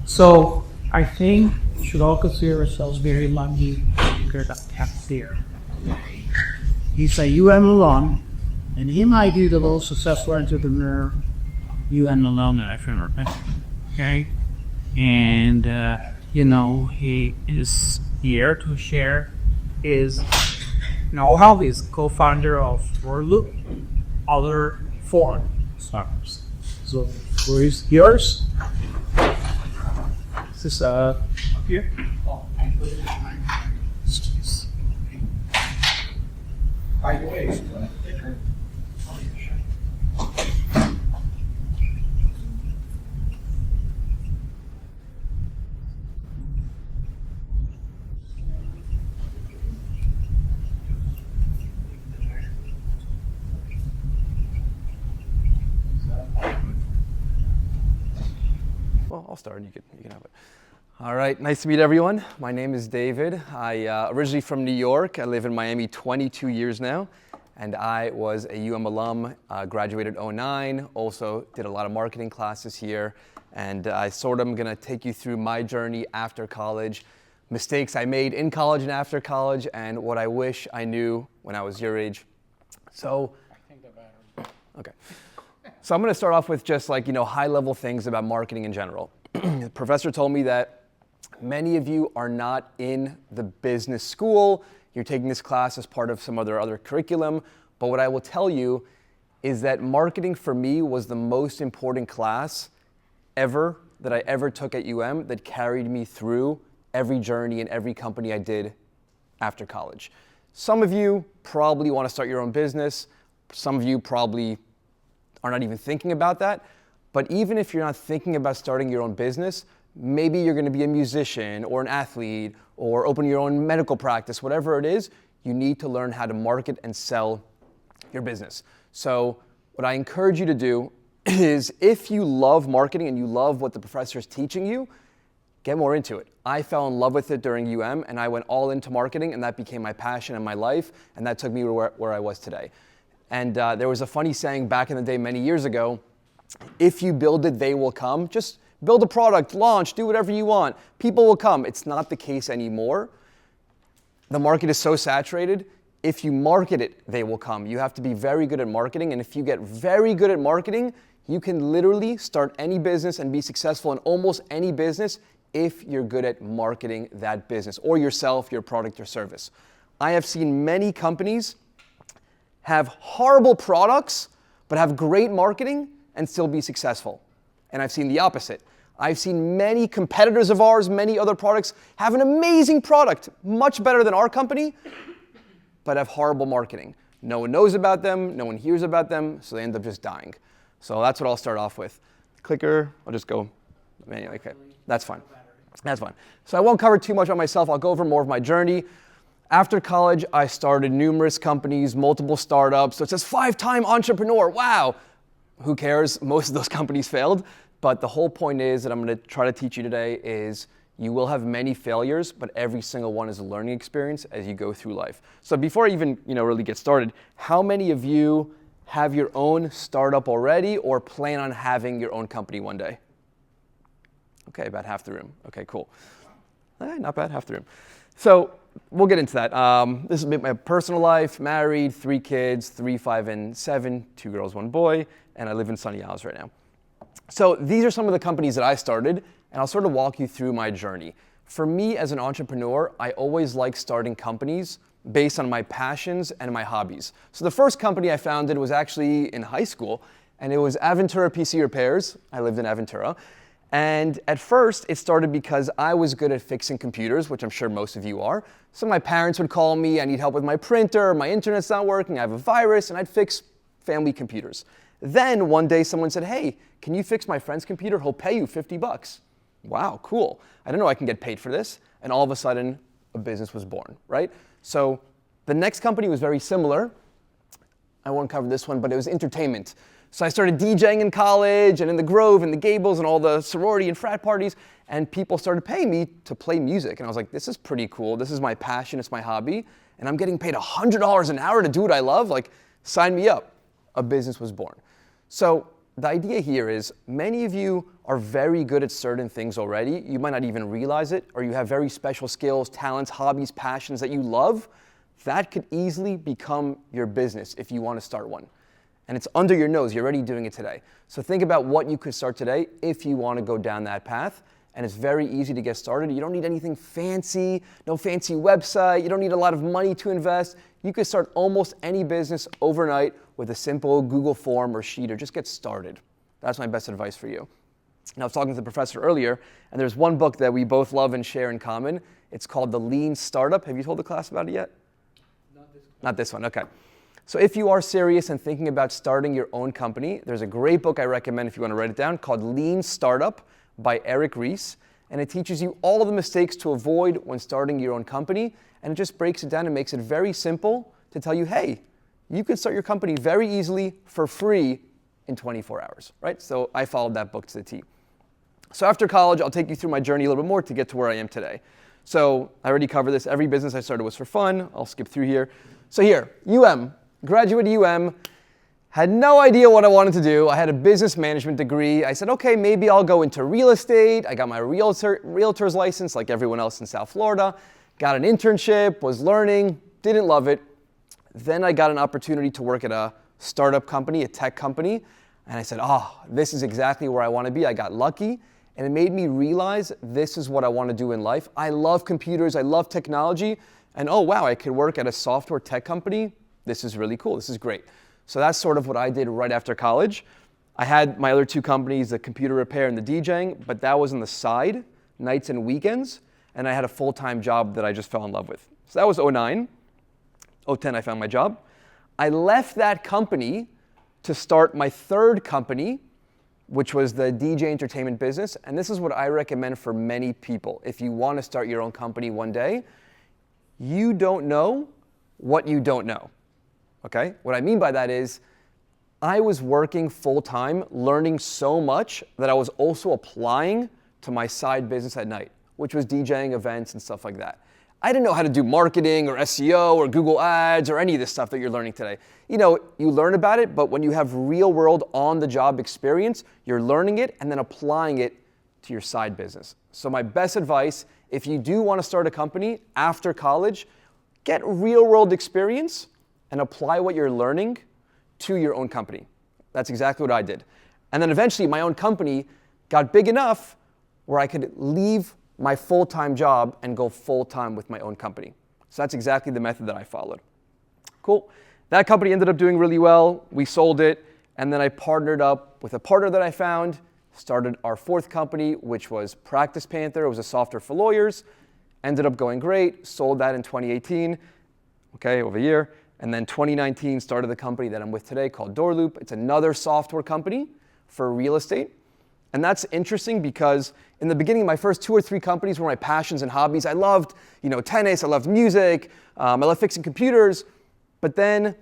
So I think we should all consider ourselves very lucky to have there. He's a UM alum, and he might be the most successful entrepreneur UM alum that I've ever met. Okay? And, he is here to share his know-how. He's co-founder of Warloop, other foreign startups. So, where is yours? This is up here. By the way, well, I'll start and you can have it. All right, nice to meet everyone. My name is David. I originally from New York. I live in Miami 22 years now, and I was a UM alum, graduated 2009, also did a lot of marketing classes here, and I sort of am gonna take you through my journey after college, mistakes I made in college and after college, and what I wish I knew when I was your age. So, okay. So I'm gonna start off with just high-level things about marketing in general. The professor told me that many of you are not in the business school. You're taking this class as part of some other curriculum. But what I will tell you is that marketing for me was the most important class that I ever took at UM that carried me through every journey and every company I did after college. Some of you probably want to start your own business. Some of you probably are not even thinking about that. But even if you're not thinking about starting your own business, maybe you're going to be a musician or an athlete or open your own medical practice, whatever it is, you need to learn how to market and sell your business. So what I encourage you to do is if you love marketing and you love what the professor is teaching you, get more into it. I fell in love with it during UM and I went all into marketing and that became my passion and my life and that took me where I was today. And there was a funny saying back in the day many years ago, if you build it, they will come. Just build a product, launch, do whatever you want. People will come. It's not the case anymore. The market is so saturated. If you market it, they will come. You have to be very good at marketing. And if you get very good at marketing, you can literally start any business and be successful in almost any business if you're good at marketing that business or yourself, your product or service. I have seen many companies have horrible products, but have great marketing and still be successful. And I've seen the opposite. I've seen many competitors of ours, many other products, have an amazing product, much better than our company, but have horrible marketing. No one knows about them, no one hears about them, so they end up just dying. So that's what I'll start off with. Clicker, I'll just go manually. Okay, that's fine. That's fine. So I won't cover too much on myself. I'll go over more of my journey. After college, I started numerous companies, multiple startups. So it says 5-time entrepreneur. Wow. Who cares? Most of those companies failed. But the whole point is that I'm going to try to teach you today is you will have many failures, but every single one is a learning experience as you go through life. So before I even really get started, how many of you have your own startup already or plan on having your own company one day? Okay, about half the room. Okay, cool. Not bad, half the room. So we'll get into that. This is my personal life, married, 3 kids, 3, 5, and 7, 2 girls, 1 boy, and I live in Sunny Isles right now. So these are some of the companies that I started, and I'll sort of walk you through my journey. For me as an entrepreneur, I always like starting companies based on my passions and my hobbies. So the first company I founded was actually in high school, and it was Aventura PC Repairs. I lived in Aventura. And at first, it started because I was good at fixing computers, which I'm sure most of you are. So my parents would call me, I need help with my printer, my internet's not working, I have a virus, and I'd fix family computers. Then one day someone said, hey, can you fix my friend's computer? He'll pay you $50. Wow, cool. I don't know I can get paid for this. And all of a sudden, a business was born, right? So the next company was very similar. I won't cover this one, but it was entertainment. So I started DJing in college and in the Grove and the Gables and all the sorority and frat parties, and people started paying me to play music. And I was like, this is pretty cool. This is my passion. It's my hobby. And I'm getting paid $100 an hour to do what I love. Like, sign me up. A business was born. So the idea here is many of you are very good at certain things already. You might not even realize it, or you have very special skills, talents, hobbies, passions that you love. That could easily become your business if you want to start one. And it's under your nose. You're already doing it today. So think about what you could start today if you want to go down that path. And it's very easy to get started. You don't need anything fancy, no fancy website. You don't need a lot of money to invest. You could start almost any business overnight with a simple Google form or sheet, or just get started. That's my best advice for you. Now, I was talking to the professor earlier, and there's one book that we both love and share in common. It's called The Lean Startup. Have you told the class about it yet? Not this one, okay. So if you are serious and thinking about starting your own company, there's a great book I recommend if you want to write it down called Lean Startup by Eric Ries. And it teaches you all the mistakes to avoid when starting your own company. And it just breaks it down and makes it very simple to tell you, hey, you can start your company very easily for free in 24 hours, right? So I followed that book to the T. So after college, I'll take you through my journey a little bit more to get to where I am today. So I already covered this. Every business I started was for fun. I'll skip through here. So here, graduated UM, had no idea what I wanted to do. I had a business management degree. I said, okay, maybe I'll go into real estate. I got my realtor's license like everyone else in South Florida. Got an internship, was learning, didn't love it. Then I got an opportunity to work at a startup company, a tech company. And I said, this is exactly where I want to be. I got lucky. And it made me realize this is what I want to do in life. I love computers. I love technology. And oh, wow, I could work at a software tech company. This is really cool. This is great. So that's sort of what I did right after college. I had my other two companies, the computer repair and the DJing, but that was on the side, nights and weekends. And I had a full-time job that I just fell in love with. So that was 2009. 2010, I found my job. I left that company to start my third company, which was the DJ entertainment business. And this is what I recommend for many people. If you want to start your own company one day, you don't know what you don't know, okay? What I mean by that is I was working full-time, learning so much that I was also applying to my side business at night, which was DJing events and stuff like that. I didn't know how to do marketing or SEO or Google Ads or any of this stuff that you're learning today. You know, you learn about it, but when you have real-world on-the-job experience, you're learning it and then applying it to your side business. So my best advice, if you do want to start a company after college, get real-world experience and apply what you're learning to your own company. That's exactly what I did. And then eventually my own company got big enough where I could leave my full-time job and go full-time with my own company. So that's exactly the method that I followed. Cool. That company ended up doing really well. We sold it, and then I partnered up with a partner that I found, started our fourth company, which was Practice Panther. It was a software for lawyers. Ended up going great. Sold that in 2018, okay, over a year. And then 2019 started the company that I'm with today called Doorloop. It's another software company for real estate. And that's interesting because in the beginning, my first 2 or 3 companies were my passions and hobbies. I loved, tennis. I loved music. I loved fixing computers. But then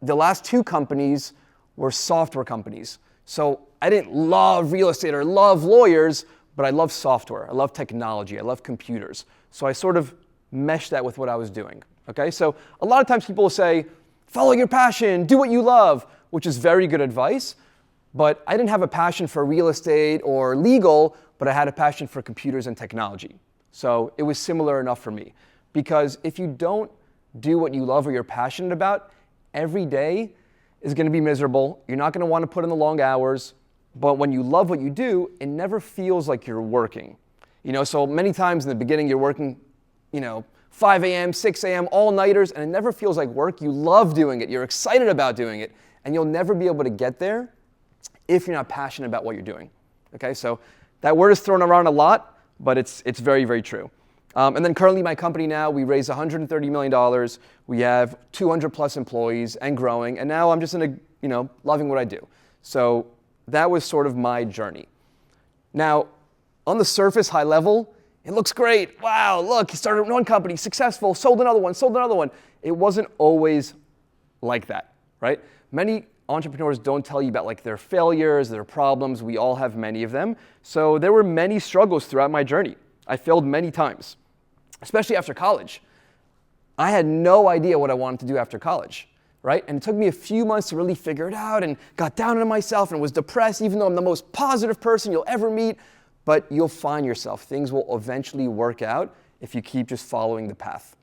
the last 2 companies were software companies. So I didn't love real estate or love lawyers, but I love software. I love technology. I love computers. So I sort of meshed that with what I was doing. Okay, so a lot of times people will say, follow your passion, do what you love, which is very good advice. But I didn't have a passion for real estate or legal, but I had a passion for computers and technology. So it was similar enough for me. Because if you don't do what you love or you're passionate about, every day is going to be miserable. You're not going to want to put in the long hours. But when you love what you do, it never feels like you're working. So many times in the beginning you're working, 5 a.m., 6 a.m., all-nighters, and it never feels like work. You love doing it. You're excited about doing it. And you'll never be able to get there if you're not passionate about what you're doing. Okay, so that word is thrown around a lot, but it's very, very true. And then currently my company now, we raised $130 million. We have 200 plus employees and growing. And now I'm just loving what I do. So that was sort of my journey. Now, on the surface, high level, it looks great. Wow, look, he started one company, successful, sold another one. It wasn't always like that, right? Many entrepreneurs don't tell you about their failures, their problems. We all have many of them. So there were many struggles throughout my journey. I failed many times, especially after college. I had no idea what I wanted to do after college. right? And it took me a few months to really figure it out and got down on myself and was depressed, even though I'm the most positive person you'll ever meet. But you'll find yourself. Things will eventually work out if you keep just following the path.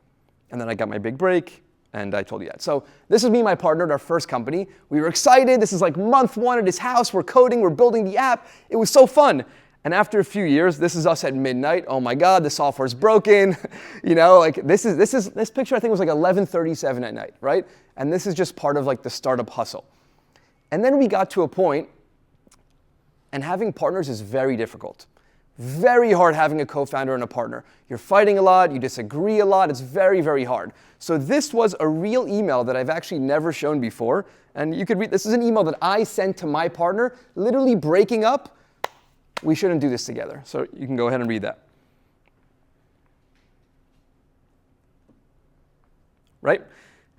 And then I got my big break, and I told you that. So this is me and my partner at our first company. We were excited. This is like month one at his house. We're coding. We're building the app. It was so fun. And after a few years, this is us at midnight. Oh my God, the software's broken. You know, like this picture I think was like 11:37 at night, right? And this is just part of like the startup hustle. And then we got to a point, and having partners is very difficult. Very hard having a co-founder and a partner. You're fighting a lot, you disagree a lot, it's very, very hard. So this was a real email that I've actually never shown before. And you could read, this is an email that I sent to my partner, literally breaking up. We shouldn't do this together. So you can go ahead and read that. Right?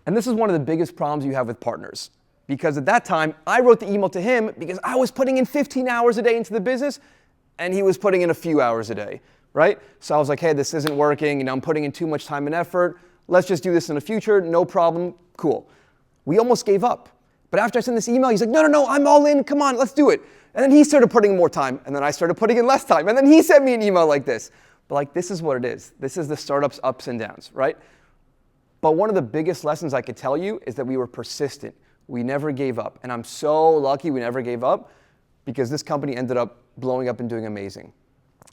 And this is one of the biggest problems you have with partners. Because at that time, I wrote the email to him because I was putting in 15 hours a day into the business, and he was putting in a few hours a day, right? So I was like, hey, this isn't working. You know, I'm putting in too much time and effort. Let's just do this in the future. No problem. Cool. We almost gave up. But after I sent this email, he's like, no, I'm all in. Come on, let's do it. And then he started putting in more time, and then I started putting in less time. And then he sent me an email like this. But like, this is what it is. This is the startup's ups and downs, right? But one of the biggest lessons I could tell you is that we were persistent. We never gave up. And I'm so lucky we never gave up because this company ended up blowing up and doing amazing.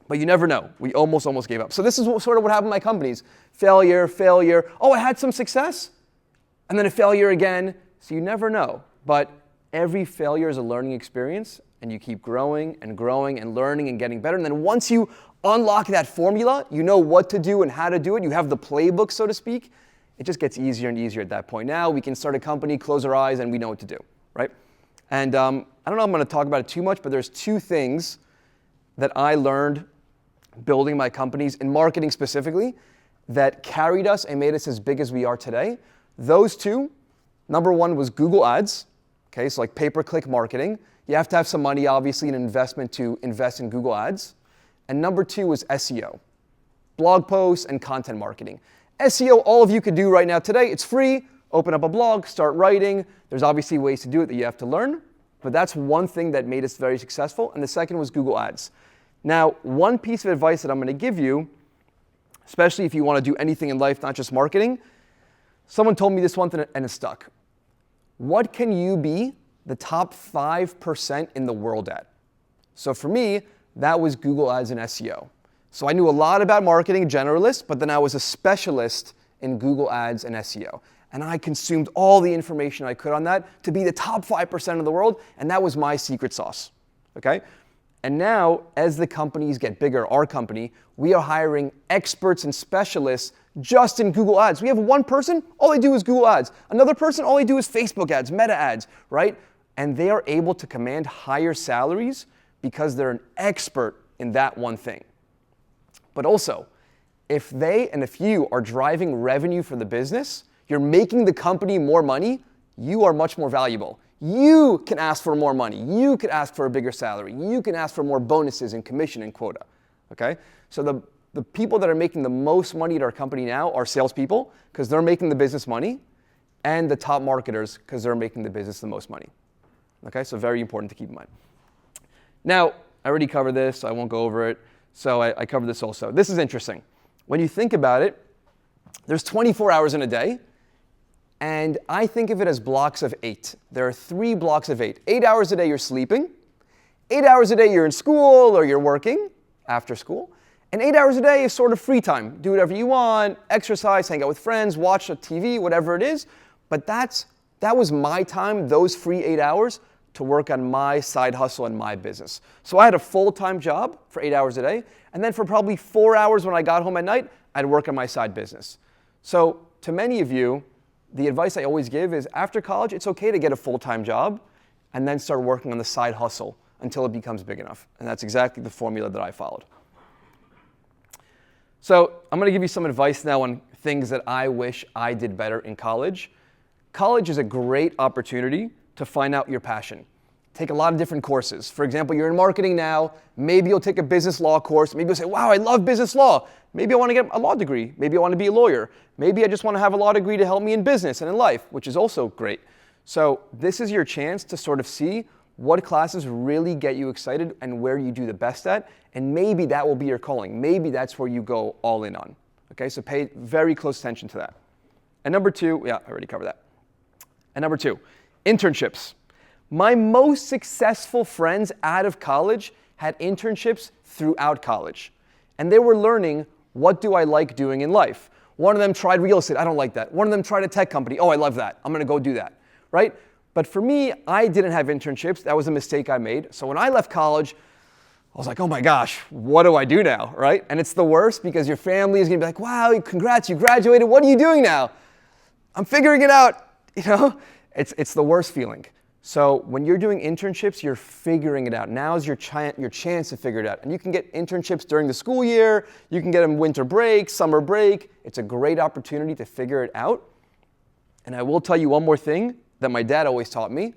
But you never know. We almost gave up. So this is sort of what happened in my companies. Failure. Oh, I had some success. And then a failure again. So you never know. But every failure is a learning experience. And you keep growing and learning and getting better. And then once you unlock that formula, you know what to do and how to do it. You have the playbook, so to speak. It just gets easier and easier at that point. Now we can start a company, close our eyes, and we know what to do, right? And I don't know if I'm going to talk about it too much, but there's two things that I learned building my companies, in marketing specifically, that carried us and made us as big as we are today. Those two, number one was Google Ads, okay, so like pay-per-click marketing. You have to have some money, obviously, an investment to invest in Google Ads. And number two was SEO, blog posts and content marketing. SEO, all of you could do right now today. It's free. Open up a blog, start writing. There's obviously ways to do it that you have to learn, but that's one thing that made us very successful. And the second was Google Ads. Now, one piece of advice that I'm going to give you, especially if you want to do anything in life, not just marketing, someone told me this one thing and it stuck. What can you be the top 5% in the world at? So for me, that was Google Ads and SEO. So I knew a lot about marketing, generalist, but then I was a specialist in Google Ads and SEO. And I consumed all the information I could on that to be the top 5% of the world, and that was my secret sauce, okay? And now, as the companies get bigger, our company, we are hiring experts and specialists just in Google Ads. We have one person, all they do is Google Ads. Another person, all they do is Facebook ads, Meta ads, right? And they are able to command higher salaries because they're an expert in that one thing. But also, if they and if you are driving revenue for the business, you're making the company more money, you are much more valuable. You can ask for more money. You could ask for a bigger salary. You can ask for more bonuses and commission and quota, okay? So the people that are making the most money at our company now are salespeople because they're making the business money, and the top marketers because they're making the business the most money, okay? So very important to keep in mind. Now, I already covered this, so I won't go over it. So I covered this also. This is interesting. When you think about it, there's 24 hours in a day, and I think of it as blocks of 8. There are 3 blocks of 8. 8 hours a day you're sleeping, 8 hours a day you're in school or you're working after school, and 8 hours a day is sort of free time. Do whatever you want, exercise, hang out with friends, watch a TV, whatever it is. But that was my time, those free 8 hours, to work on my side hustle and my business. So I had a full-time job for 8 hours a day, and then for probably 4 hours when I got home at night, I'd work on my side business. So to many of you, the advice I always give is after college, it's okay to get a full-time job and then start working on the side hustle until it becomes big enough. And that's exactly the formula that I followed. So I'm going to give you some advice now on things that I wish I did better in college. College is a great opportunity to find out your passion. take a lot of different courses. For example, you're in marketing now, maybe you'll take a business law course, maybe you'll say, wow, I love business law. Maybe I want to get a law degree. Maybe I want to be a lawyer. Maybe I just want to have a law degree to help me in business and in life, which is also great. So this is your chance to sort of see what classes really get you excited and where you do the best at, and maybe that will be your calling. Maybe that's where you go all in on. Okay, so pay very close attention to that. And number two, yeah, I already covered that. And number two, internships. My most successful friends out of college had internships throughout college. And they were learning, what do I like doing in life? One of them tried real estate. I don't like that. One of them tried a tech company. Oh, I love that. I'm going to go do that, right? But for me, I didn't have internships. That was a mistake I made. So when I left college, I was like, oh my gosh, what do I do now, right? And it's the worst because your family is going to be like, wow, congrats, you graduated. What are you doing now? I'm figuring it out. You know, it's the worst feeling. So when you're doing internships, you're figuring it out. Now is your chance to figure it out. And you can get internships during the school year. You can get them winter break, summer break. It's a great opportunity to figure it out. And I will tell you one more thing that my dad always taught me.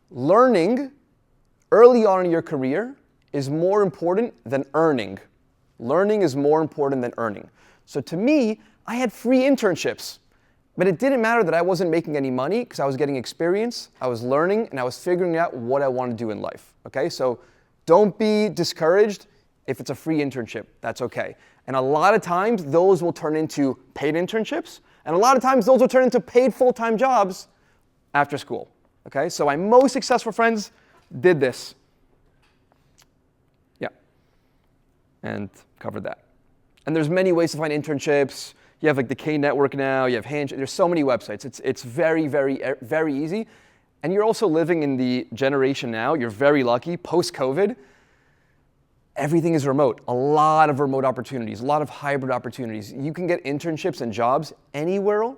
Learning early on in your career is more important than earning. Learning is more important than earning. So to me, I had free internships. But it didn't matter that I wasn't making any money because I was getting experience, I was learning, and I was figuring out what I want to do in life. Okay, so don't be discouraged if it's a free internship. That's okay. And a lot of times, those will turn into paid internships, and a lot of times, those will turn into paid full-time jobs after school. Okay, so my most successful friends did this. Yeah, and covered that. And there's many ways to find internships. You have like the K Network now, you have there's so many websites. It's very, very, very easy. And you're also living in the generation now, you're very lucky, post-COVID, everything is remote. A lot of remote opportunities, a lot of hybrid opportunities. You can get internships and jobs anywhere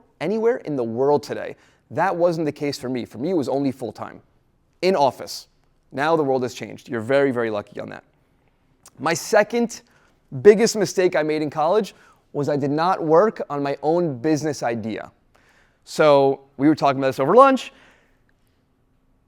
in the world today. That wasn't the case for me. For me, it was only full-time, in office. Now the world has changed. You're very, very lucky on that. My second biggest mistake I made in college was I did not work on my own business idea. So we were talking about this over lunch.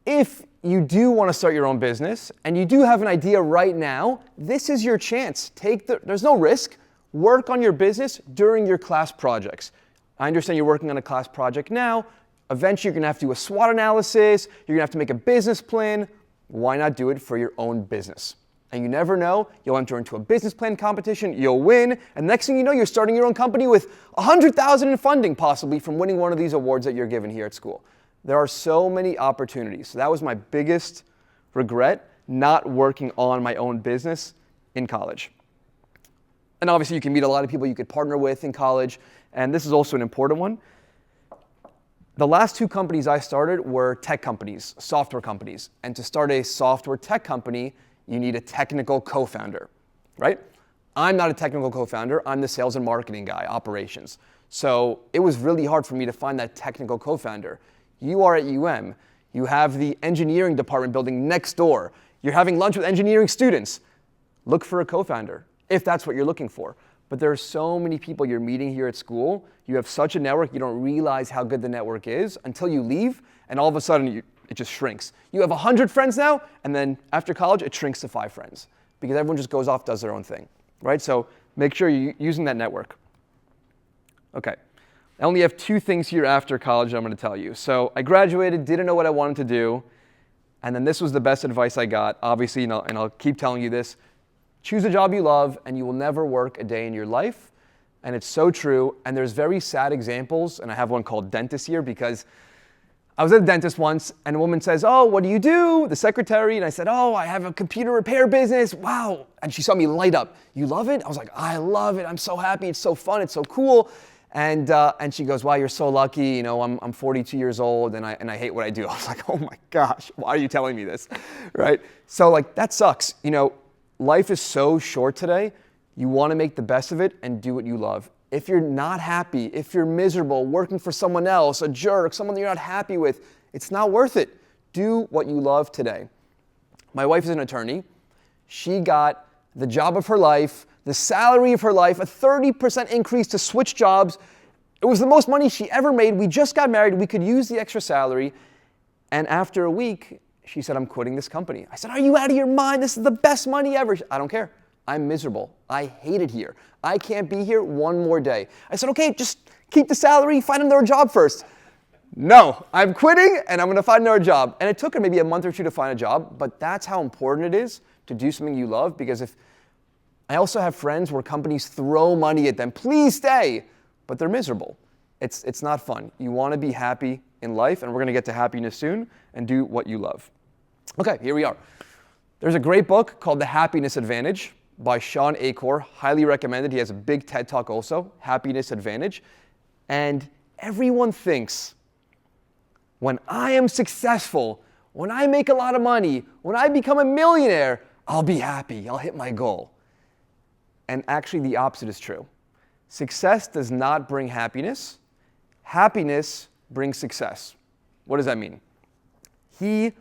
If you do want to start your own business and you do have an idea right now, this is your chance. There's no risk. Work on your business during your class projects. I understand you're working on a class project now. Eventually, you're going to have to do a SWOT analysis. You're going to have to make a business plan. Why not do it for your own business? And you never know, you'll enter into a business plan competition, you'll win, and next thing you know, you're starting your own company with $100,000 in funding, possibly, from winning one of these awards that you're given here at school. There are so many opportunities. So that was my biggest regret, not working on my own business in college. And obviously, you can meet a lot of people you could partner with in college, and this is also an important one. The last two companies I started were tech companies, software companies. And to start a software tech company, you need a technical co-founder, right? I'm not a technical co-founder. I'm the sales and marketing guy, operations. So it was really hard for me to find that technical co-founder. You are at UM. You have the engineering department building next door. You're having lunch with engineering students. Look for a co-founder, if that's what you're looking for. But there are so many people you're meeting here at school. You have such a network, you don't realize how good the network is until you leave, and all of a sudden, it just shrinks. You have 100 friends now, and then after college, it shrinks to 5 friends because everyone just goes off, does their own thing, right? So make sure you're using that network. Okay, I only have 2 things here after college I'm going to tell you. So I graduated, didn't know what I wanted to do, and then this was the best advice I got, obviously, and I'll keep telling you this. Choose a job you love, and you will never work a day in your life, and it's so true, and there's very sad examples, and I have one called dentist here because I was at a dentist once, and a woman says, oh, what do you do? The secretary, and I said, oh, I have a computer repair business. Wow. And she saw me light up. You love it? I was like, I love it. I'm so happy. It's so fun. It's so cool. And she goes, wow, you're so lucky. You know, I'm 42 years old, and I hate what I do. I was like, oh my gosh, why are you telling me this, right? So like, that sucks. You know, life is so short today. You want to make the best of it and do what you love. If you're not happy, if you're miserable, working for someone else, a jerk, someone that you're not happy with, it's not worth it. Do what you love today. My wife is an attorney. She got the job of her life, the salary of her life, a 30% increase to switch jobs. It was the most money she ever made. We just got married. We could use the extra salary. And after a week, She said, I'm quitting this company. I said, are you out of your mind? This is the best money ever. I don't care. I'm miserable. I hate it here. I can't be here one more day. I said, okay, just keep the salary, find another job first. No, I'm quitting and I'm going to find another job. And it took her maybe a month or two to find a job, but that's how important it is to do something you love, because if I also have friends where companies throw money at them, please stay, but they're miserable. It's not fun. You want to be happy in life, and we're going to get to happiness soon, and do what you love. Okay, here we are. There's a great book called The Happiness Advantage by Sean Achor. Highly recommended. He has a big TED Talk also, Happiness Advantage. And everyone thinks, when I am successful, when I make a lot of money, when I become a millionaire, I'll be happy. I'll hit my goal. And actually, the opposite is true. Success does not bring happiness. Happiness brings success. What does that mean? He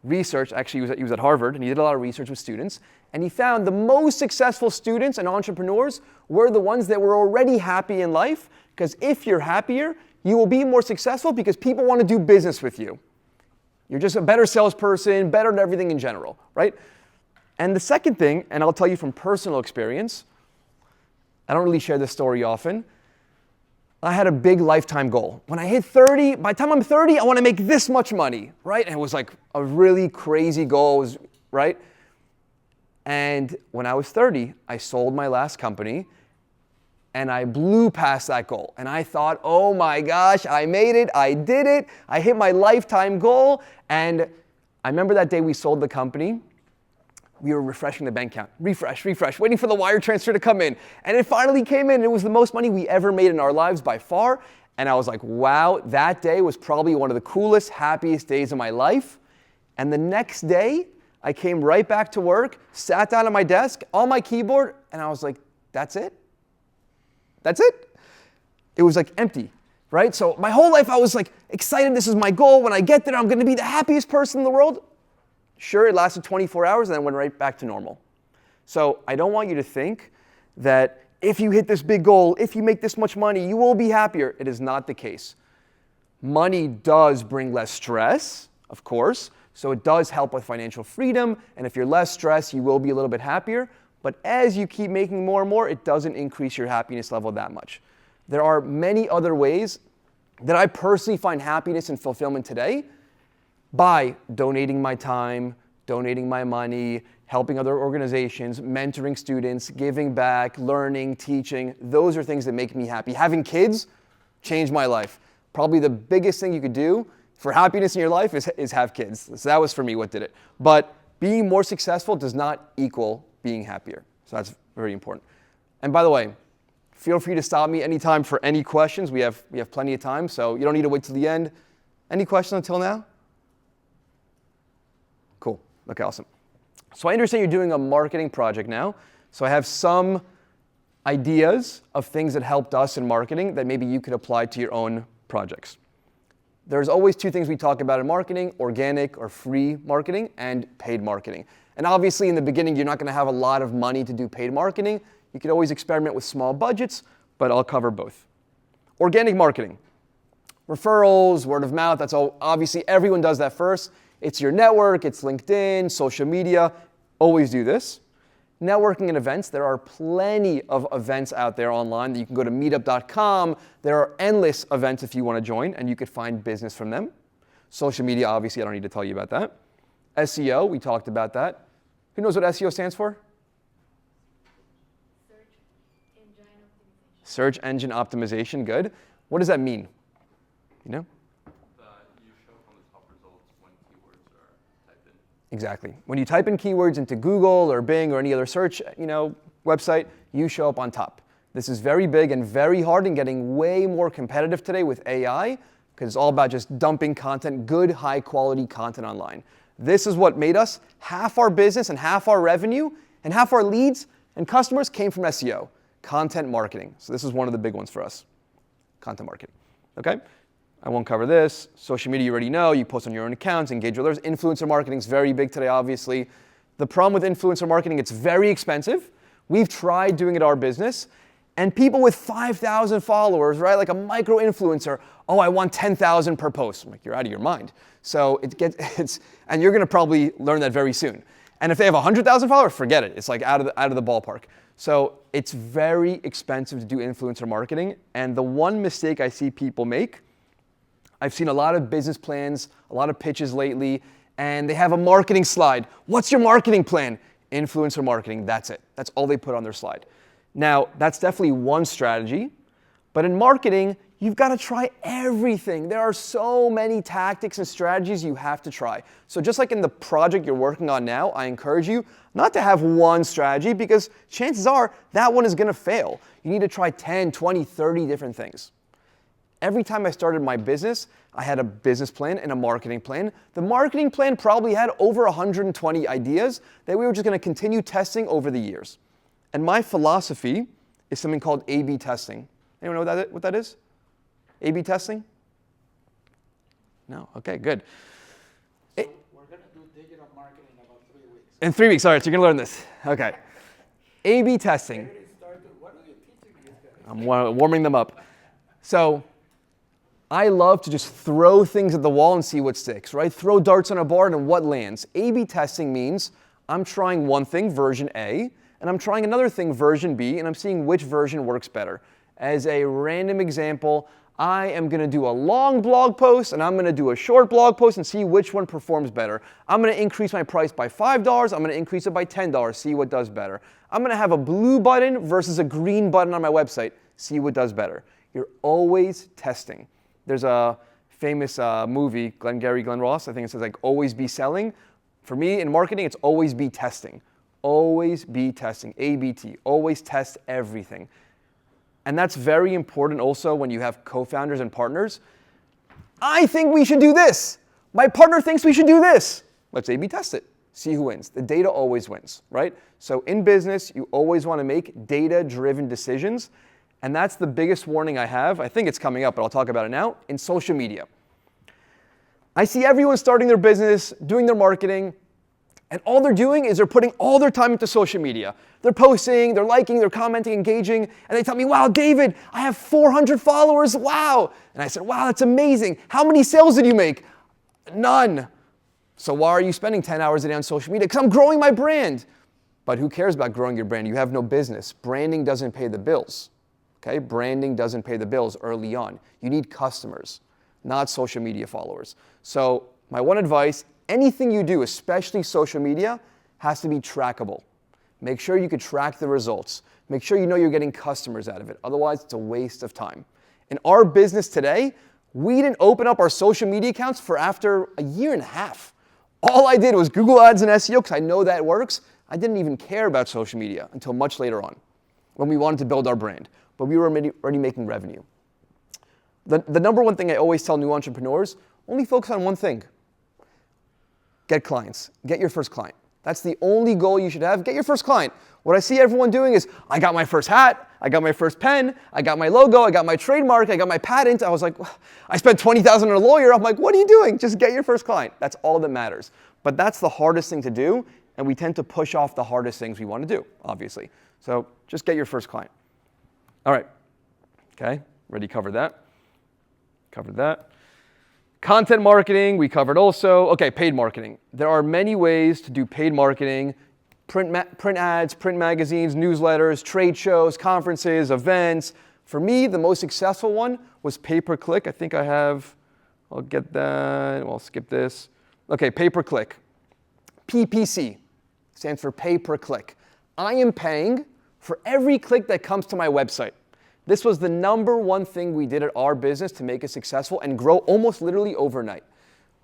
researched, actually he was at Harvard, and he did a lot of research with students, and he found the most successful students and entrepreneurs were the ones that were already happy in life, because if you're happier, you will be more successful because people want to do business with you. You're just a better salesperson, better at everything in general, right? And the second thing, and I'll tell you from personal experience, I don't really share this story often, I had a big lifetime goal. When I hit 30, by the time I'm 30, I want to make this much money, right? And it was like a really crazy goal, right? And when I was 30, I sold my last company, and I blew past that goal. And I thought, oh my gosh, I made it, I did it, I hit my lifetime goal. And I remember that day we sold the company, we were refreshing the bank account, refresh, waiting for the wire transfer to come in. And it finally came in. It was the most money we ever made in our lives by far. And I was like, wow, that day was probably one of the coolest, happiest days of my life. And the next day, I came right back to work, sat down at my desk, on my keyboard, and I was like, that's it? That's it? It was like empty, right? So my whole life I was like excited, this is my goal. When I get there, I'm gonna be the happiest person in the world. Sure, it lasted 24 hours and then went right back to normal. So I don't want you to think that if you hit this big goal, if you make this much money, you will be happier. It is not the case. Money does bring less stress, of course, so it does help with financial freedom, and if you're less stressed, you will be a little bit happier, but as you keep making more and more, it doesn't increase your happiness level that much. There are many other ways that I personally find happiness and fulfillment today by donating my time, donating my money, helping other organizations, mentoring students, giving back, learning, teaching. Those are things that make me happy. Having kids changed my life. Probably the biggest thing you could do for happiness in your life is have kids. So that was for me what did it. But being more successful does not equal being happier. So that's very important. And by the way, feel free to stop me anytime for any questions. We have plenty of time, so you don't need to wait till the end. Any questions until now? Cool. Okay, awesome. So I understand you're doing a marketing project now. So I have some ideas of things that helped us in marketing that maybe you could apply to your own projects. There's always two things we talk about in marketing: organic or free marketing and paid marketing. And obviously in the beginning, you're not going to have a lot of money to do paid marketing. You could always experiment with small budgets, but I'll cover both. Organic marketing. Referrals, word of mouth, that's all. Obviously, everyone does that first. It's your network, it's LinkedIn, social media. Always do this. Networking and events. There are plenty of events out there online that you can go to meetup.com. There are endless events if you want to join, and you could find business from them. Social media, obviously, I don't need to tell you about that. SEO, we talked about that. Who knows what SEO stands for? Search engine optimization, good. What does that mean? You know? You show up on the top results when keywords are typed in. Exactly. When you type in keywords into Google or Bing or any other search, website, you show up on top. This is very big and very hard and getting way more competitive today with AI, because it's all about just dumping content, good, high quality content online. This is what made us half our business and half our revenue and half our leads and customers came from SEO, content marketing. So this is one of the big ones for us, content marketing. Okay? I won't cover this. Social media, you already know. You post on your own accounts, engage with others. Influencer marketing is very big today, obviously. The problem with influencer marketing, it's very expensive. We've tried doing it our business, And people with 5,000 followers, right, like a micro influencer, oh, I want 10,000 per post. I'm like, you're out of your mind. So and you're going to probably learn that very soon. And if they have 100,000 followers, forget it. It's like out of the ballpark. So it's very expensive to do influencer marketing. And the one mistake I see people make, I've seen a lot of business plans, a lot of pitches lately, and they have a marketing slide. What's your marketing plan? Influencer marketing, that's it. That's all they put on their slide. Now, that's definitely one strategy, but in marketing, you've got to try everything. There are so many tactics and strategies you have to try. So just like in the project you're working on now, I encourage you not to have one strategy because chances are that one is going to fail. You need to try 10, 20, 30 different things. Every time I started my business, I had a business plan and a marketing plan. The marketing plan probably had over 120 ideas that we were just going to continue testing over the years. And my philosophy is something called A/B testing. Anyone know what that is? A/B testing? No? Okay, good. We're going to do digital marketing in about 3 weeks. In 3 weeks, all right, so you're going to learn this. Okay. A/B testing. What are you teaching these guys? I'm warming them up. So I love to just throw things at the wall and see what sticks, right? Throw darts on a board and what lands. A/B testing means I'm trying one thing, version A, and I'm trying another thing, version B, and I'm seeing which version works better. As a random example, I am going to do a long blog post and I'm going to do a short blog post and see which one performs better. I'm going to increase my price by $5. I'm going to increase it by $10. See what does better. I'm going to have a blue button versus a green button on my website. See what does better. You're always testing. There's a famous movie, Glenn Ross, I think it says like always be selling. For me in marketing, it's always be testing. Always be testing, ABT, always test everything. And that's very important also when you have co-founders and partners. I think we should do this. My partner thinks we should do this. Let's A/B test it. See who wins. The data always wins, right? So in business, you always want to make data-driven decisions. And that's the biggest warning I have. I think it's coming up, but I'll talk about it now. In social media. I see everyone starting their business, doing their marketing, and all they're doing is they're putting all their time into social media. They're posting, they're liking, they're commenting, engaging, and they tell me, wow, David, I have 400 followers, wow. And I said, wow, that's amazing. How many sales did you make? None. So why are you spending 10 hours a day on social media? Because I'm growing my brand. But who cares about growing your brand? You have no business. Branding doesn't pay the bills. Okay? Branding doesn't pay the bills early on. You need customers, not social media followers. So my one advice, anything you do, especially social media, has to be trackable. Make sure you can track the results. Make sure you know you're getting customers out of it. Otherwise, it's a waste of time. In our business today, we didn't open up our social media accounts for after a year and a half. All I did was Google Ads and SEO because I know that works. I didn't even care about social media until much later on when we wanted to build our brand. But we were already making revenue. The number one thing I always tell new entrepreneurs, only focus on one thing. Get clients. Get your first client. That's the only goal you should have. Get your first client. What I see everyone doing is, I got my first hat, I got my first pen, I got my logo, I got my trademark, I got my patent. I was like, I spent $20,000 on a lawyer. I'm like, what are you doing? Just get your first client. That's all that matters. But that's the hardest thing to do, and we tend to push off the hardest things we want to do, obviously. So just get your first client. All right. Okay, already covered that. Covered that. Content marketing, we covered also. Okay, paid marketing. There are many ways to do paid marketing. Print ads, print magazines, newsletters, trade shows, conferences, events. For me, the most successful one was pay-per-click. I think I'll get that. I'll skip this. Okay, pay-per-click. PPC stands for pay-per-click. I am paying for every click that comes to my website. This was the number one thing we did at our business to make it successful and grow almost literally overnight.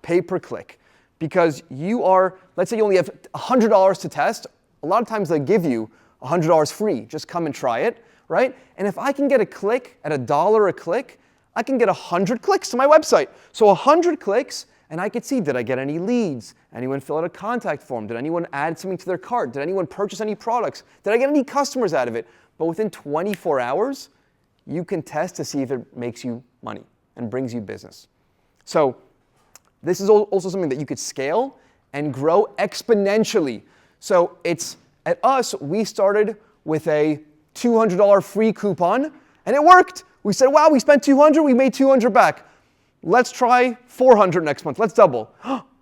Pay-per-click. Because let's say you only have $100 to test. A lot of times they give you $100 free. Just come and try it, right? And if I can get a click at $1 a click, I can get 100 clicks to my website. So 100 clicks, and I could see, did I get any leads? Anyone fill out a contact form? Did anyone add something to their cart? Did anyone purchase any products? Did I get any customers out of it? But within 24 hours, you can test to see if it makes you money and brings you business. So this is also something that you could scale and grow exponentially. So at us, we started with a $200 free coupon, and it worked. We said, wow, we spent 200, we made 200 back. Let's try 400 next month. Let's double.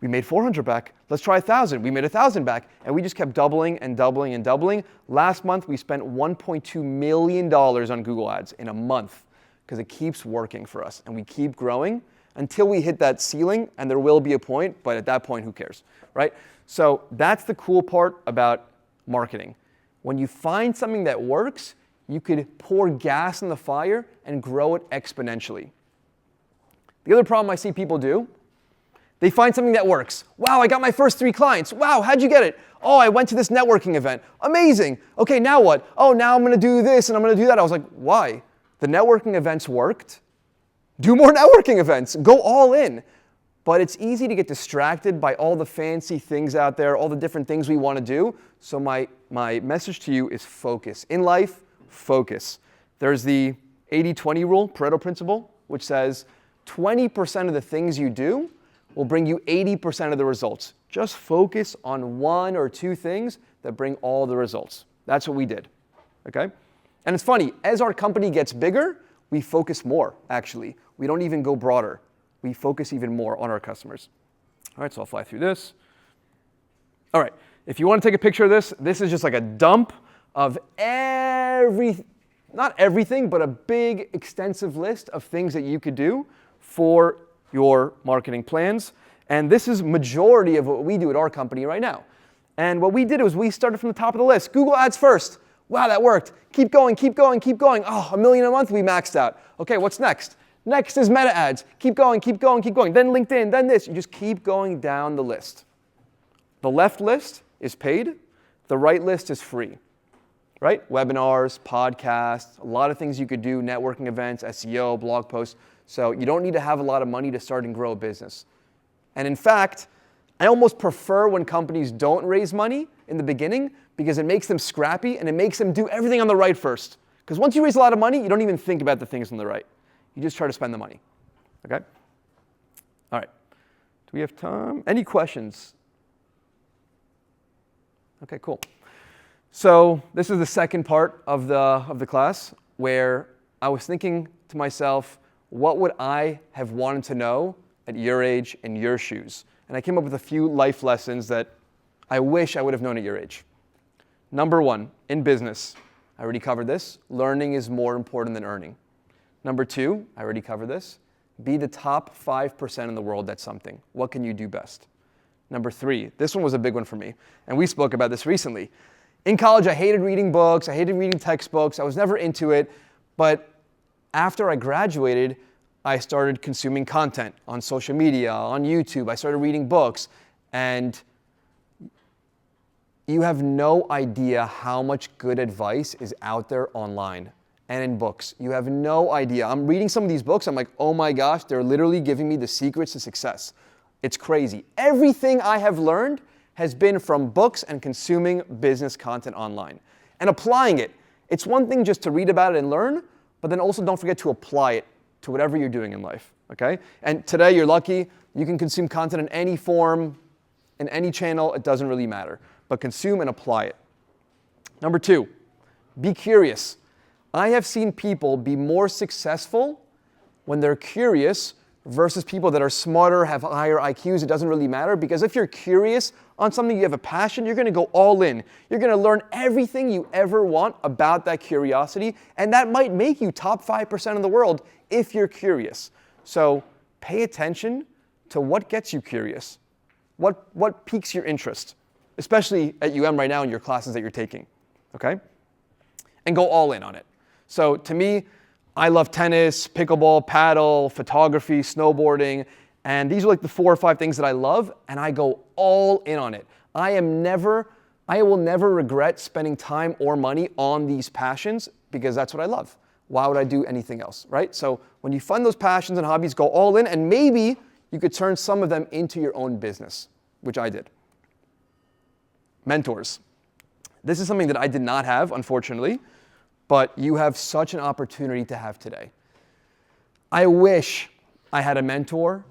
We made 400 back. Let's try 1,000. We made 1,000 back. And we just kept doubling and doubling and doubling. Last month, we spent $1.2 million on Google Ads in a month because it keeps working for us. And we keep growing until we hit that ceiling, and there will be a point, but at that point, who cares, right? So that's the cool part about marketing. When you find something that works, you could pour gas in the fire and grow it exponentially. The other problem I see people do, they find something that works. Wow, I got my first 3 clients. Wow, how'd you get it? Oh, I went to this networking event. Amazing. Okay, now what? Oh, now I'm going to do this and I'm going to do that. I was like, why? The networking events worked. Do more networking events. Go all in. But it's easy to get distracted by all the fancy things out there, all the different things we want to do. So my message to you is focus. In life, focus. There's the 80-20 rule, Pareto principle, which says 20% of the things you do will bring you 80% of the results. Just focus on 1 or 2 things that bring all the results. That's what we did, okay? And it's funny, as our company gets bigger, we focus more, actually. We don't even go broader. We focus even more on our customers. All right, so I'll fly through this. All right, if you want to take a picture of this, this is just like a dump of not everything, but a big, extensive list of things that you could do for your marketing plans. And this is majority of what we do at our company right now. And what we did was we started from the top of the list. Google Ads first. Wow, that worked. Keep going, keep going, keep going. Oh, $1 million a month we maxed out. Okay, what's next? Next is Meta Ads. Keep going, keep going, keep going. Then LinkedIn, then this. You just keep going down the list. The left list is paid. The right list is free. Right? Webinars, podcasts, a lot of things you could do, networking events, SEO, blog posts. So you don't need to have a lot of money to start and grow a business. And in fact, I almost prefer when companies don't raise money in the beginning because it makes them scrappy and it makes them do everything on the right first. Because once you raise a lot of money, you don't even think about the things on the right. You just try to spend the money. Okay? All right. Do we have time? Any questions? Okay, cool. So this is the second part of the class where I was thinking to myself, what would I have wanted to know at your age in your shoes? And I came up with a few life lessons that I wish I would have known at your age. Number 1, in business, I already covered this. Learning is more important than earning. Number 2, I already covered this. Be the top 5% in the world at something. What can you do best? Number 3, this one was a big one for me, and we spoke about this recently. In college, I hated reading books. I hated reading textbooks. I was never into it. But after I graduated, I started consuming content on social media, on YouTube. I started reading books. And you have no idea how much good advice is out there online and in books. You have no idea. I'm reading some of these books. I'm like, oh my gosh, they're literally giving me the secrets to success. It's crazy. Everything I have learned has been from books and consuming business content online and applying it. It's one thing just to read about it and learn, but then also don't forget to apply it to whatever you're doing in life, okay? And today you're lucky, you can consume content in any form, in any channel, it doesn't really matter, but consume and apply it. Number 2, be curious. I have seen people be more successful when they're curious versus people that are smarter, have higher IQs. It doesn't really matter because if you're curious on something, you have a passion, you're going to go all in. You're going to learn everything you ever want about that curiosity, and that might make you top 5% in the world if you're curious. So pay attention to what gets you curious, what piques your interest, especially at UM right now in your classes that you're taking, okay? And go all in on it. So to me, I love tennis, pickleball, paddle, photography, snowboarding, and these are like the 4 or 5 things that I love, and I go all in on it. I will never regret spending time or money on these passions because that's what I love. Why would I do anything else, right? So when you find those passions and hobbies, go all in, and maybe you could turn some of them into your own business, which I did. Mentors. This is something that I did not have, unfortunately, but you have such an opportunity to have today. I wish I had a mentor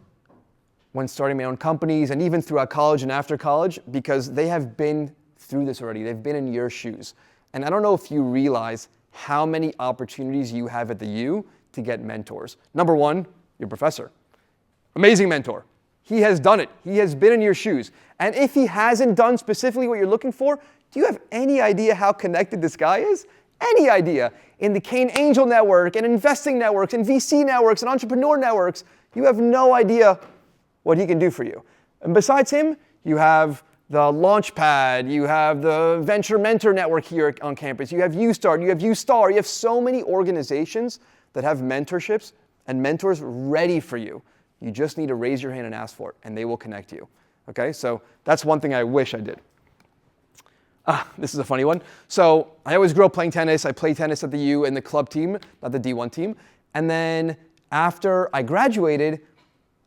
when starting my own companies and even throughout college and after college because they have been through this already. They've been in your shoes. And I don't know if you realize how many opportunities you have at the U to get mentors. Number one, your professor. Amazing mentor. He has done it. He has been in your shoes. And if he hasn't done specifically what you're looking for, do you have any idea how connected this guy is? Any idea? In the Kane Angel Network, and investing networks, and VC networks, and entrepreneur networks, you have no idea what he can do for you. And besides him, you have the Launchpad, you have the Venture Mentor Network here on campus, you have UStart, you have UStar, you have so many organizations that have mentorships and mentors ready for you. You just need to raise your hand and ask for it, and they will connect you. Okay, so that's one thing I wish I did. This is a funny one. So I always grew up playing tennis. I played tennis at the U in the club team, not the D1 team. And then after I graduated,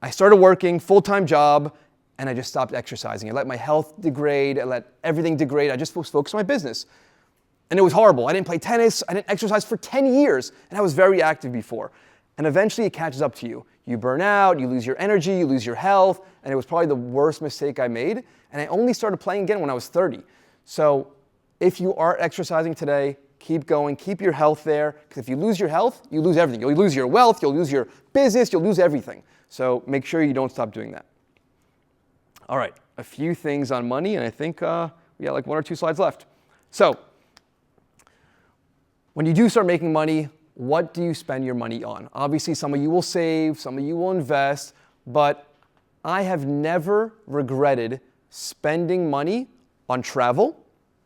I started working, full-time job, and I just stopped exercising. I let my health degrade. I let everything degrade. I just was focused on my business. And it was horrible. I didn't play tennis. I didn't exercise for 10 years. And I was very active before. And eventually it catches up to you. You burn out, you lose your energy, you lose your health. And it was probably the worst mistake I made. And I only started playing again when I was 30. So if you are exercising today, keep going, keep your health there. Because if you lose your health, you lose everything. You'll lose your wealth, you'll lose your business, you'll lose everything. So make sure you don't stop doing that. All right, a few things on money, and I think we got like 1 or 2 slides left. So when you do start making money, what do you spend your money on? Obviously, some of you will save, some of you will invest, but I have never regretted spending money on travel,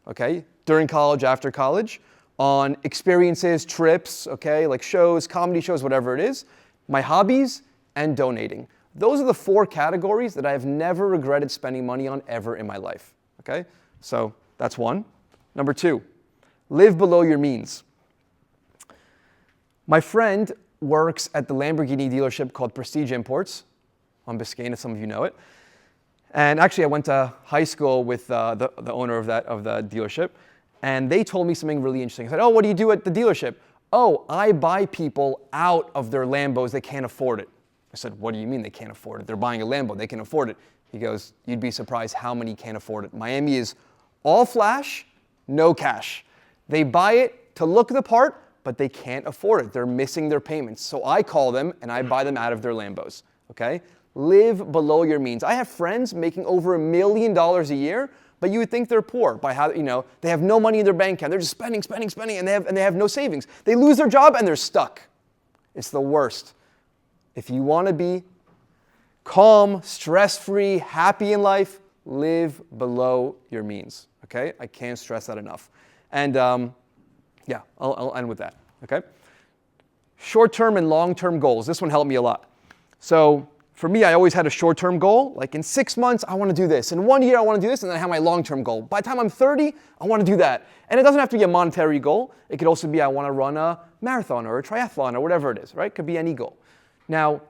okay, during college, after college, on experiences, trips, okay, like shows, comedy shows, whatever it is, my hobbies, and donating. Those are the 4 categories that I have never regretted spending money on ever in my life, okay? So that's one. Number 2, live below your means. My friend works at the Lamborghini dealership called Prestige Imports on Biscayne, if some of you know it. And actually, I went to high school with the owner of the dealership, and they told me something really interesting. I said, "Oh, what do you do at the dealership?" "Oh, I buy people out of their Lambos. They can't afford it." I said, "What do you mean they can't afford it? They're buying a Lambo. They can afford it." He goes, "You'd be surprised how many can't afford it. Miami is all flash, no cash. They buy it to look the part, but they can't afford it. They're missing their payments. So I call them and I buy them out of their Lambos." Okay? Live below your means. I have friends making over $1 million a year, but you would think they're poor by how, they have no money in their bank account. They're just spending, and they have no savings. They lose their job and they're stuck. It's the worst. If you want to be calm, stress-free, happy in life, live below your means. Okay? I can't stress that enough. And yeah, I'll end with that. Okay? Short-term and long-term goals. This one helped me a lot. So for me, I always had a short-term goal. Like in 6 months, I want to do this. In 1 year, I want to do this. And then I have my long-term goal. By the time I'm 30, I want to do that. And it doesn't have to be a monetary goal. It could also be I want to run a marathon or a triathlon or whatever it is, right? It could be any goal. Now,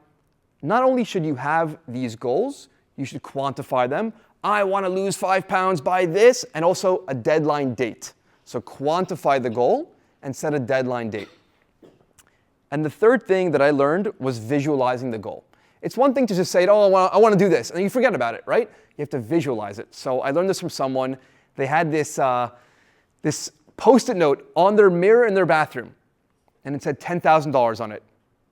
not only should you have these goals, you should quantify them. I want to lose 5 pounds by this, and also a deadline date. So quantify the goal and set a deadline date. And the third thing that I learned was visualizing the goal. It's one thing to just say, "Oh, I want to do this," and then you forget about it, right? You have to visualize it. So I learned this from someone. They had this Post-it note on their mirror in their bathroom, and it said $10,000 on it.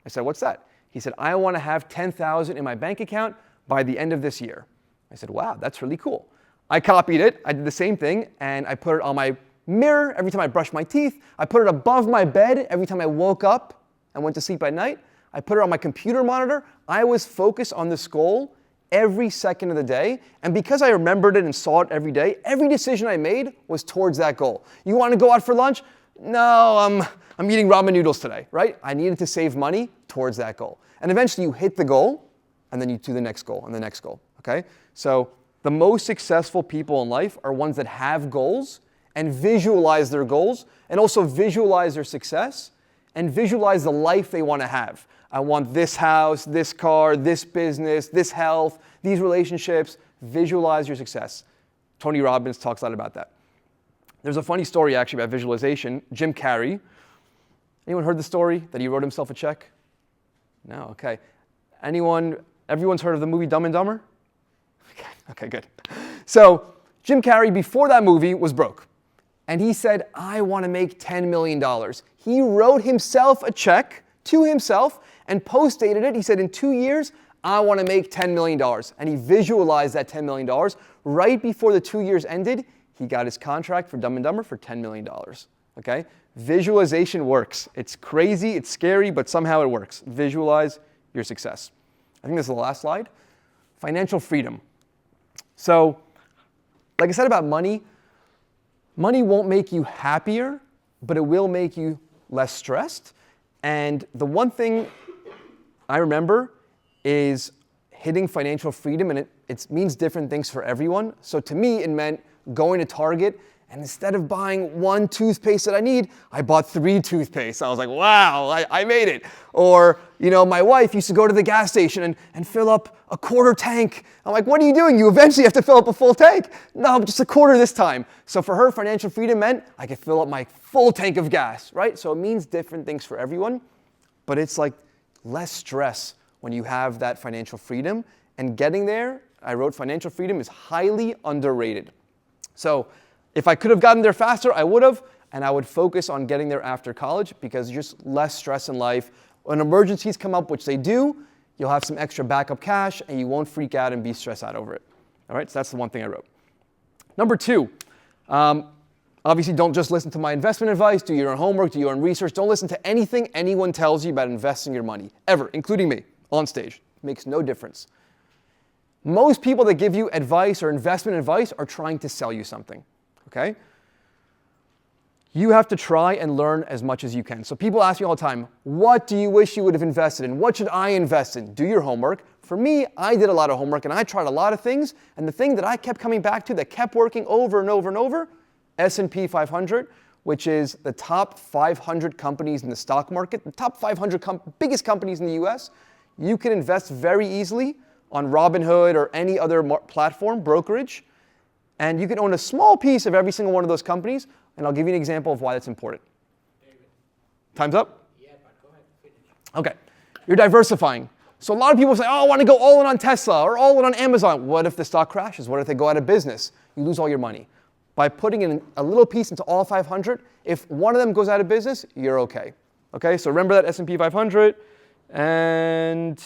I said, "What's that?" He said, "I want to have $10,000 in my bank account by the end of this year." I said, "Wow, that's really cool." I copied it. I did the same thing, and I put it on my mirror every time I brushed my teeth. I put it above my bed every time I woke up and went to sleep at night. I put it on my computer monitor. I was focused on this goal every second of the day. And because I remembered it and saw it every day, every decision I made was towards that goal. You want to go out for lunch? No, I'm eating ramen noodles today, right? I needed to save money towards that goal. And eventually you hit the goal, and then you do the next goal and the next goal, okay? So the most successful people in life are ones that have goals and visualize their goals, and also visualize their success, and visualize the life they want to have. I want this house, this car, this business, this health, these relationships. Visualize your success. Tony Robbins talks a lot about that. There's a funny story actually about visualization. Jim Carrey. Anyone heard the story that he wrote himself a check? No, okay. Everyone's heard of the movie Dumb and Dumber? Okay, good. So Jim Carrey, before that movie, was broke. and he said, I want to make $10 million. He wrote himself a check to himself and post-dated it. He said, in 2 years, I want to make $10 million. And he visualized that $10 million. Right before the 2 years ended, he got his contract for Dumb and Dumber for $10 million. Okay? Visualization works. It's crazy, it's scary, but somehow it works. Visualize your success. I think this is the last slide. Financial freedom. So, like I said about money, money won't make you happier, but it will make you less stressed. And the one thing I remember is hitting financial freedom, and it means different things for everyone. So to me, it meant going to Target, and instead of buying one toothpaste that I need, I bought 3 toothpastes. I was like, wow, I made it. Or, my wife used to go to the gas station and fill up a quarter tank. I'm like, what are you doing? You eventually have to fill up a full tank. No, just a quarter this time. So for her, financial freedom meant I could fill up my full tank of gas, right? So it means different things for everyone, but it's like less stress when you have that financial freedom. And getting there, I wrote financial freedom is highly underrated. So if I could have gotten there faster, I would have, and I would focus on getting there after college because there's just less stress in life. When emergencies come up, which they do, you'll have some extra backup cash and you won't freak out and be stressed out over it. All right, so that's the one thing I wrote. Number 2, obviously don't just listen to my investment advice, do your own homework, do your own research. Don't listen to anything anyone tells you about investing your money, ever, including me, on stage. It makes no difference. Most people that give you advice or investment advice are trying to sell you something. Okay? You have to try and learn as much as you can. So people ask me all the time, what do you wish you would have invested in? What should I invest in? Do your homework. For me, I did a lot of homework and I tried a lot of things. And the thing that I kept coming back to that kept working over and over and over, S&P 500, which is the top 500 companies in the stock market, the top 500 biggest companies in the US. You can invest very easily on Robinhood or any other platform, brokerage. And you can own a small piece of every single one of those companies, and I'll give you an example of why that's important. David. Time's up? Yeah, but go ahead, finish. Okay. You're diversifying. So a lot of people say, oh, I want to go all in on Tesla or all in on Amazon. What if the stock crashes? What if they go out of business? You lose all your money. By putting in a little piece into all 500, if one of them goes out of business, you're okay. Okay, so remember that S&P 500, and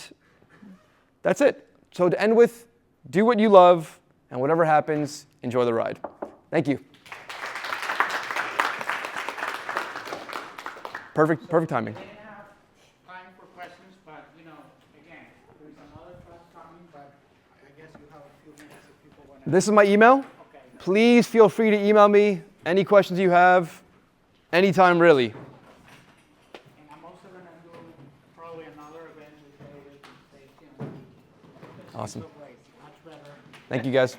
that's it. So to end with, do what you love, and whatever happens, enjoy the ride. Thank you. Perfect timing. We didn't have time for questions, but again, there's another class coming, but I guess you have a few minutes if people want to. This is my email. Okay. Please feel free to email me any questions you have, anytime really. And I'm also going to do probably another event with David and stay tuned. Awesome. Much better. Thank you guys.